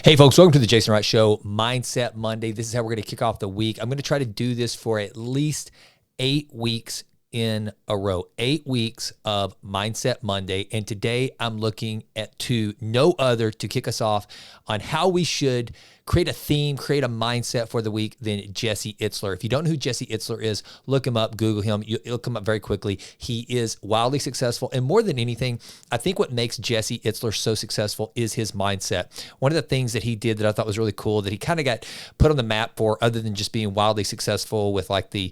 Hey folks, welcome to the Jason Wright Show, Mindset Monday. This is how we're going to kick off the week. I'm going to try to do this for at least 8 weeks in a row, 8 weeks of Mindset Monday. And today I'm looking to no other to kick us off on how we should create a theme, create a mindset for the week than Jesse Itzler. If you don't know who Jesse Itzler is, look him up, Google him. It'll come up very quickly. He is wildly successful. And more than anything, I think what makes Jesse Itzler so successful is his mindset. One of the things that he did that I thought was really cool that he kind of got put on the map for, other than just being wildly successful with like the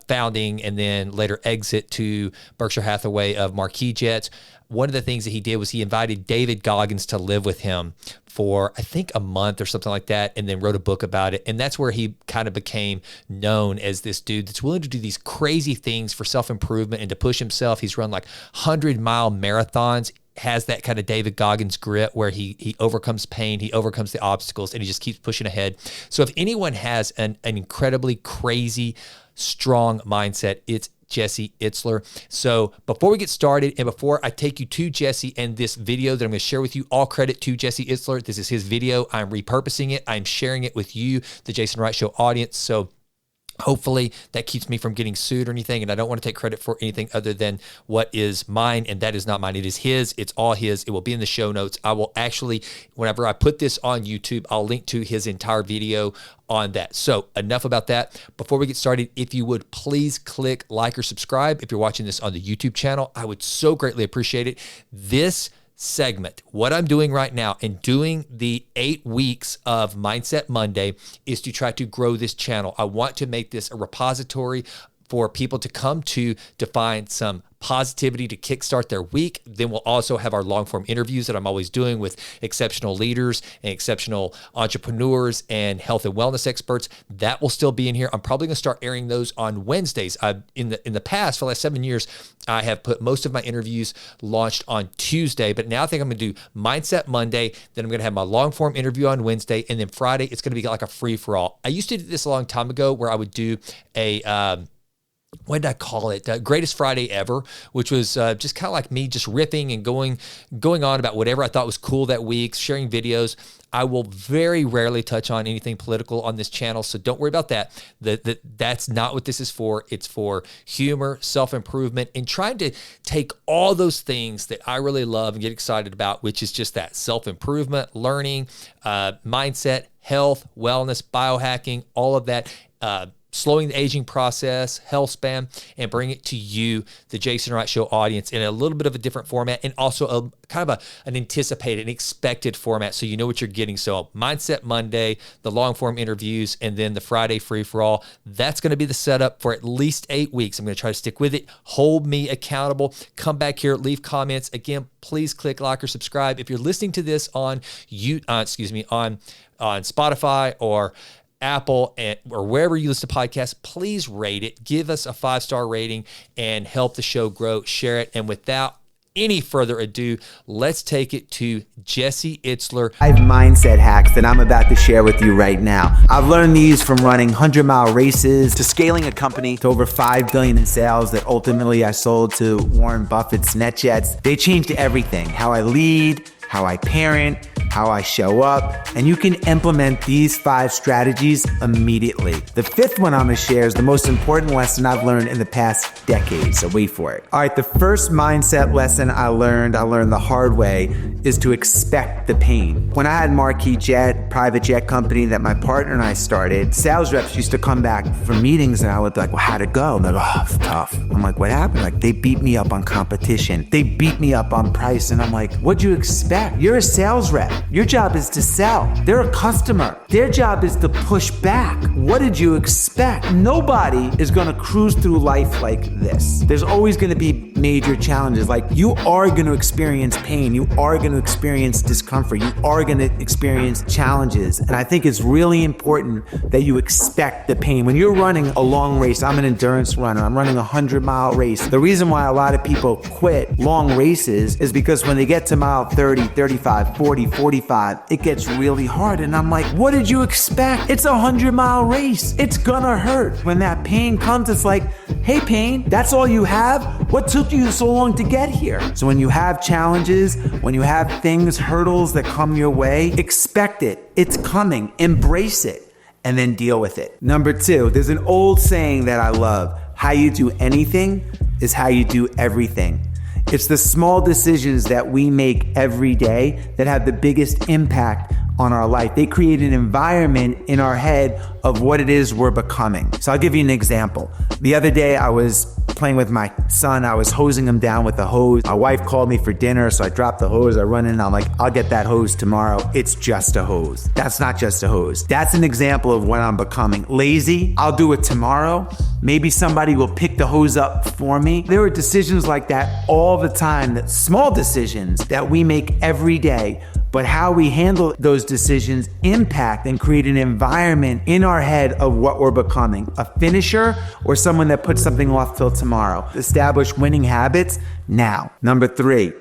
founding and then later exit to Berkshire Hathaway of Marquis Jets. One of the things that he did was he invited David Goggins to live with him for, I think, a month or something like that, and then wrote a book about it. And that's where he kind of became known as this dude that's willing to do these crazy things for self-improvement and to push himself. He's run like 100-mile marathons, has that kind of David Goggins grit where he overcomes pain, he overcomes the obstacles, and he just keeps pushing ahead. So if anyone has an incredibly crazy, strong mindset, it's Jesse Itzler. So before we get started and before I take you to Jesse and this video that I'm going to share with you, all credit to Jesse Itzler. This is his video. I'm repurposing it. I'm sharing it with you, the Jason Wright Show audience. So hopefully that keeps me from getting sued or anything. And I don't want to take credit for anything other than what is mine. And that is not mine. It is his. It's all his. It will be in the show notes. I will actually, whenever I put this on YouTube, I'll link to his entire video on that. So enough about that. Before we get started, if you would please click like or subscribe. If you're watching this on the YouTube channel, I would so greatly appreciate it. This segment, what I'm doing right now and doing the 8 weeks of Mindset Monday is to try to grow this channel. I want to make this a repository for people to come to find some positivity to kickstart their week. Then we'll also have our long form interviews that I'm always doing with exceptional leaders and exceptional entrepreneurs and health and wellness experts. That will still be in here. I'm probably going to start airing those on Wednesdays. In the past, for the last 7 years, I have put most of my interviews launched on Tuesday, but now I think I'm going to do Mindset Monday. Then I'm going to have my long form interview on Wednesday, and then Friday it's going to be like a free for all. I used to do this a long time ago where I would do a what did I call it? Greatest Friday Ever, which was just kind of like me just ripping and going on about whatever I thought was cool that week, sharing videos. I will very rarely touch on anything political on this channel, so don't worry about that. That's not what this is for. It's for humor, self-improvement, and trying to take all those things that I really love and get excited about, which is just that self-improvement, learning, mindset, health, wellness, biohacking, all of that, slowing the aging process, health span, and bring it to you, the Jason Wright Show audience, in a little bit of a different format and also an anticipated, an expected format so you know what you're getting. So Mindset Monday, the long form interviews, and then the Friday free for all. That's going to be the setup for at least 8 weeks. I'm going to try to stick with it. Hold me accountable. Come back here, leave comments. Again, please click like or subscribe. If you're listening to this on Spotify or Apple or wherever you listen to podcasts, please rate it. Give us a 5-star rating and help the show grow. Share it. And without any further ado, let's take it to Jesse Itzler. 5 mindset hacks that I'm about to share with you right now. I've learned these from running 100-mile races to scaling a company to over $5 billion in sales that ultimately I sold to Warren Buffett's NetJets. They changed everything. How I lead, how I parent, how I show up, and you can implement these 5 strategies immediately. The 5th one I'm gonna share is the most important lesson I've learned in the past decade, so wait for it. All right, the first mindset lesson I learned the hard way, is to expect the pain. When I had Marquis Jet, private jet company that my partner and I started, sales reps used to come back from meetings and I would be like, well, how'd it go? And they're like, oh, it's tough. I'm like, what happened? Like, they beat me up on competition. They beat me up on price. And I'm like, what'd you expect? You're a sales rep. Your job is to sell. They're a customer. Their job is to push back. What did you expect? Nobody is gonna cruise through life like this. There's always gonna be major challenges. Like, you are gonna experience pain. You are gonna experience discomfort. You are gonna experience challenges. And I think it's really important that you expect the pain. When you're running a long race, I'm an endurance runner. I'm running a 100-mile race. The reason why a lot of people quit long races is because when they get to mile 30, 35, 40, 45. It gets really hard. And I'm like, what did you expect? It's a 100-mile race. It's gonna hurt. When that pain comes, it's like, hey, pain, that's all you have? What took you so long to get here? So when you have challenges, when you have things, hurdles that come your way, expect it. It's coming. Embrace it. And then deal with it. Number 2, there's an old saying that I love. How you do anything is how you do everything. It's the small decisions that we make every day that have the biggest impact on our life. They create an environment in our head of what it is we're becoming. So I'll give you an example. The other day I was playing with my son. I was hosing him down with a hose. My wife called me for dinner, so I dropped the hose. I run in and I'm like, I'll get that hose tomorrow. It's just a hose. That's not just a hose. That's an example of what I'm becoming. Lazy, I'll do it tomorrow. Maybe somebody will pick the hose up for me. There are decisions like that all the time, that small decisions that we make every day. But how we handle those decisions impact and create an environment in our head of what we're becoming. A finisher or someone that puts something off till tomorrow. Establish winning habits now. Number 3,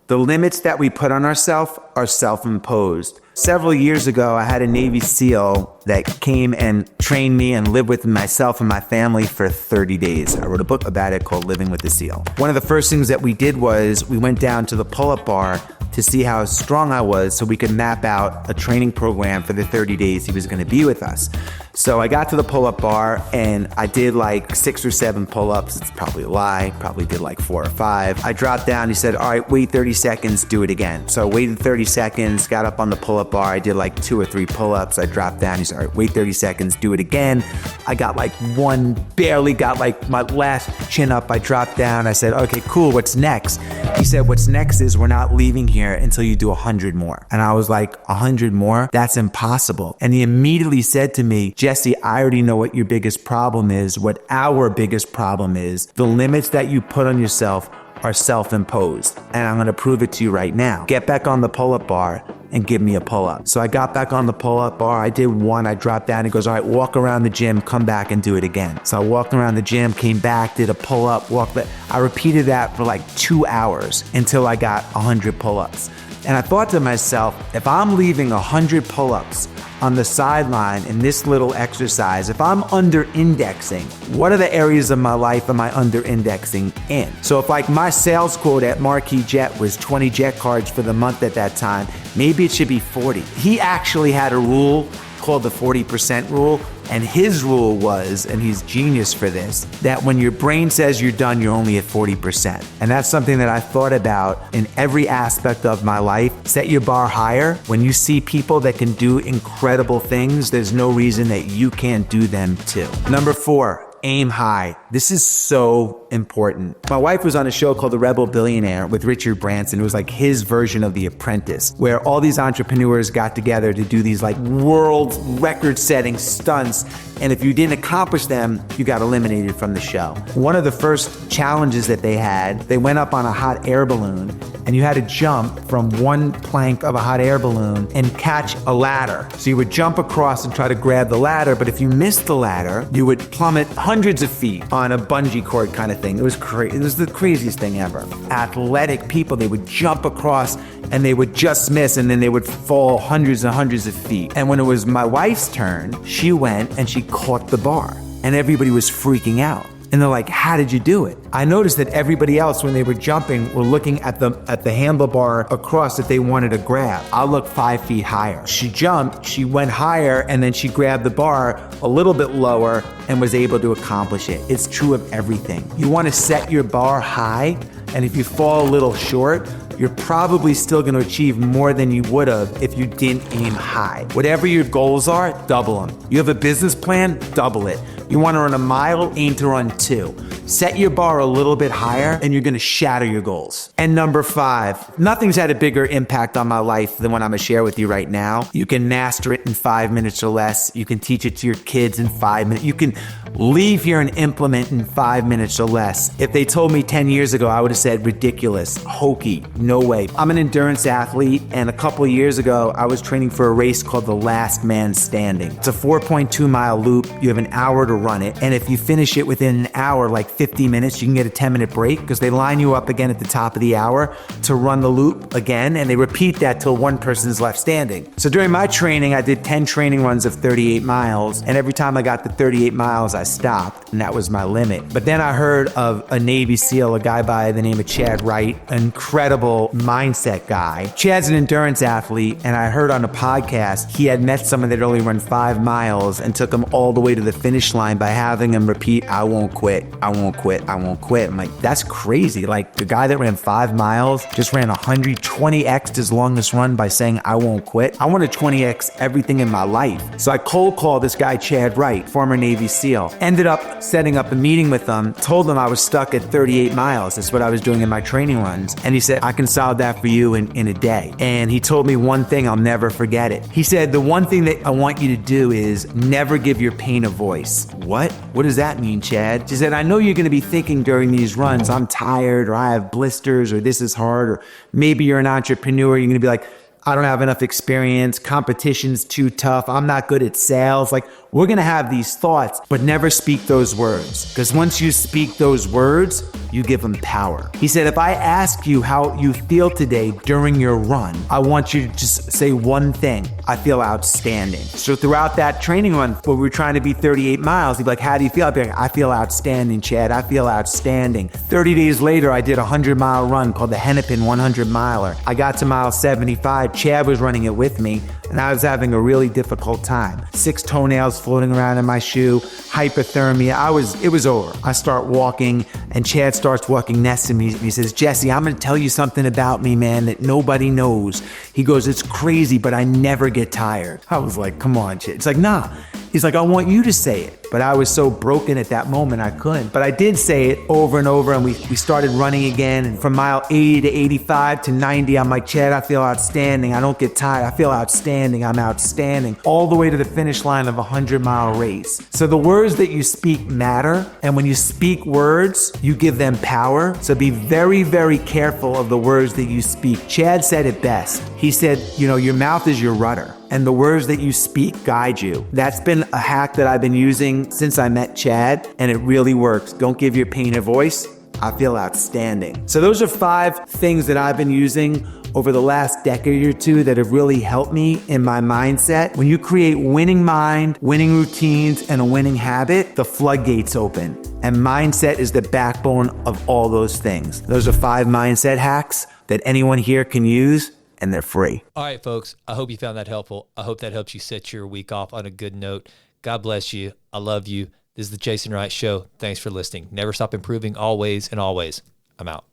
the limits that we put on ourselves are self-imposed. Several years ago, I had a Navy SEAL that came and trained me and lived with myself and my family for 30 days. I wrote a book about it called Living with the SEAL. One of the first things that we did was we went down to the pull-up bar to see how strong I was so we could map out a training program for the 30 days he was going to be with us. So I got to the pull-up bar and I did like 6 or 7 pull-ups. It's probably a lie. Probably did like 4 or 5. I dropped down. He said, all right, wait 30 seconds, do it again. So I waited 30 seconds, got up on the pull-up bar. I did like 2 or 3 pull-ups. I dropped down. He said, all right, wait 30 seconds, do it again. I got like 1, barely got like my last chin up. I dropped down. I said, okay, cool, what's next? He said, what's next is we're not leaving here until you do 100 more. And I was like, 100 more? That's impossible. And he immediately said to me, Jesse, I already know what your biggest problem is, what our biggest problem is. The limits that you put on yourself are self-imposed. And I'm gonna prove it to you right now. Get back on the pull-up bar and give me a pull-up. So I got back on the pull-up bar, I did 1, I dropped down, he goes, all right, walk around the gym, come back and do it again. So I walked around the gym, came back, did a pull-up, walked back. I repeated that for like 2 hours until I got 100 pull-ups. And I thought to myself, if I'm leaving 100 pull-ups on the sideline in this little exercise, if I'm under-indexing, what are the areas of my life am I under-indexing in? So if like my sales quote at Marquee Jet was 20 jet cards for the month at that time, maybe it should be 40. He actually had a rule called the 40% rule. And his rule was, and he's genius for this, that when your brain says you're done, you're only at 40%. And that's something that I thought about in every aspect of my life. Set your bar higher. When you see people that can do incredible things, there's no reason that you can't do them too. Number 4, aim high. This is so important. My wife was on a show called The Rebel Billionaire with Richard Branson. It was like his version of The Apprentice, where all these entrepreneurs got together to do these like world record-setting stunts. And if you didn't accomplish them, you got eliminated from the show. One of the first challenges that they had, they went up on a hot air balloon and you had to jump from one plank of a hot air balloon and catch a ladder. So you would jump across and try to grab the ladder, but if you missed the ladder, you would plummet hundreds of feet on a bungee cord kind of thing. It was crazy. It was the craziest thing ever. Athletic people, they would jump across and they would just miss and then they would fall hundreds and hundreds of feet. And when it was my wife's turn, she went and she caught the bar and everybody was freaking out. And they're like, how did you do it? I noticed that everybody else, when they were jumping, were looking at the handlebar across that they wanted to grab. I looked 5 feet higher. She jumped, she went higher, and then she grabbed the bar a little bit lower and was able to accomplish it. It's true of everything. You want to set your bar high, and if you fall a little short, you're probably still going to achieve more than you would have if you didn't aim high. Whatever your goals are, double them. You have a business plan, double it. You want to run a mile, aim to run 2. Set your bar a little bit higher and you're going to shatter your goals. And number 5, nothing's had a bigger impact on my life than what I'm going to share with you right now. You can master it in 5 minutes or less. You can teach it to your kids in 5 minutes. You can leave here and implement in 5 minutes or less. If they told me 10 years ago, I would have said ridiculous, hokey, no way. I'm an endurance athlete, and a couple of years ago, I was training for a race called the Last Man Standing. It's a 4.2 mile loop. You have an hour to run it. And if you finish it within an hour, like 50 minutes, you can get a 10-minute break because they line you up again at the top of the hour to run the loop again. And they repeat that till one person is left standing. So during my training, I did 10 training runs of 38 miles. And every time I got to 38 miles, I stopped. And that was my limit. But then I heard of a Navy SEAL, a guy by the name of Chad Wright, an incredible mindset guy. Chad's an endurance athlete. And I heard on a podcast, he had met someone that had only run 5 miles and took him all the way to the finish line by having him repeat, I won't quit, I won't quit, I won't quit. I'm like, that's crazy. Like the guy that ran 5 miles just ran 120x his longest run by saying, I won't quit. I want to 20x everything in my life. So I cold called this guy, Chad Wright, former Navy SEAL. Ended up setting up a meeting with him, told him I was stuck at 38 miles. That's what I was doing in my training runs. And he said, I can solve that for you in a day. And he told me one thing, I'll never forget it. He said, the one thing that I want you to do is never give your pain a voice. What? What does that mean, Chad? She said, I know you're going to be thinking during these runs, I'm tired, or I have blisters, or this is hard, or maybe you're an entrepreneur, you're going to be like, I don't have enough experience, competition's too tough, I'm not good at sales. Like, we're going to have these thoughts, but never speak those words. Because once you speak those words, you give them power. He said, if I ask you how you feel today during your run, I want you to just say one thing. I feel outstanding. So throughout that training run, where we were trying to be 38 miles, he'd be like, how do you feel? I'd be like, I feel outstanding, Chad. I feel outstanding. 30 days later, I did a 100-mile run called the Hennepin 100-miler. I got to mile 75. Chad was running it with me, and I was having a really difficult time. 6 toenails floating around in my shoe, hypothermia. It was over. I start walking, and Chad starts walking next to me. He says, Jesse, I'm going to tell you something about me, man, that nobody knows. He goes, it's crazy, but I never get tired. I was like, come on, Chad. It's like, nah. He's like, I want you to say it. But I was so broken at that moment, I couldn't. But I did say it over and over, and we started running again. And from mile 80 to 85 to 90, I'm like, Chad, I feel outstanding. I don't get tired. I feel outstanding. I'm outstanding. All the way to the finish line of a 100-mile race. So the words that you speak matter. And when you speak words, you give them power. So be very, very careful of the words that you speak. Chad said it best. He said, your mouth is your rudder, and the words that you speak guide you. That's been a hack that I've been using since I met Chad, and it really works. Don't give your pain a voice. I feel outstanding. So those are 5 things that I've been using over the last decade or two that have really helped me in my mindset. When you create winning mind, winning routines, and a winning habit, the floodgates open. And mindset is the backbone of all those things. Those are 5 mindset hacks that anyone here can use, and they're free. All right, folks. I hope you found that helpful. I hope that helps you set your week off on a good note. God bless you. I love you. This is the Jason Wright Show. Thanks for listening. Never stop improving, always and always. I'm out.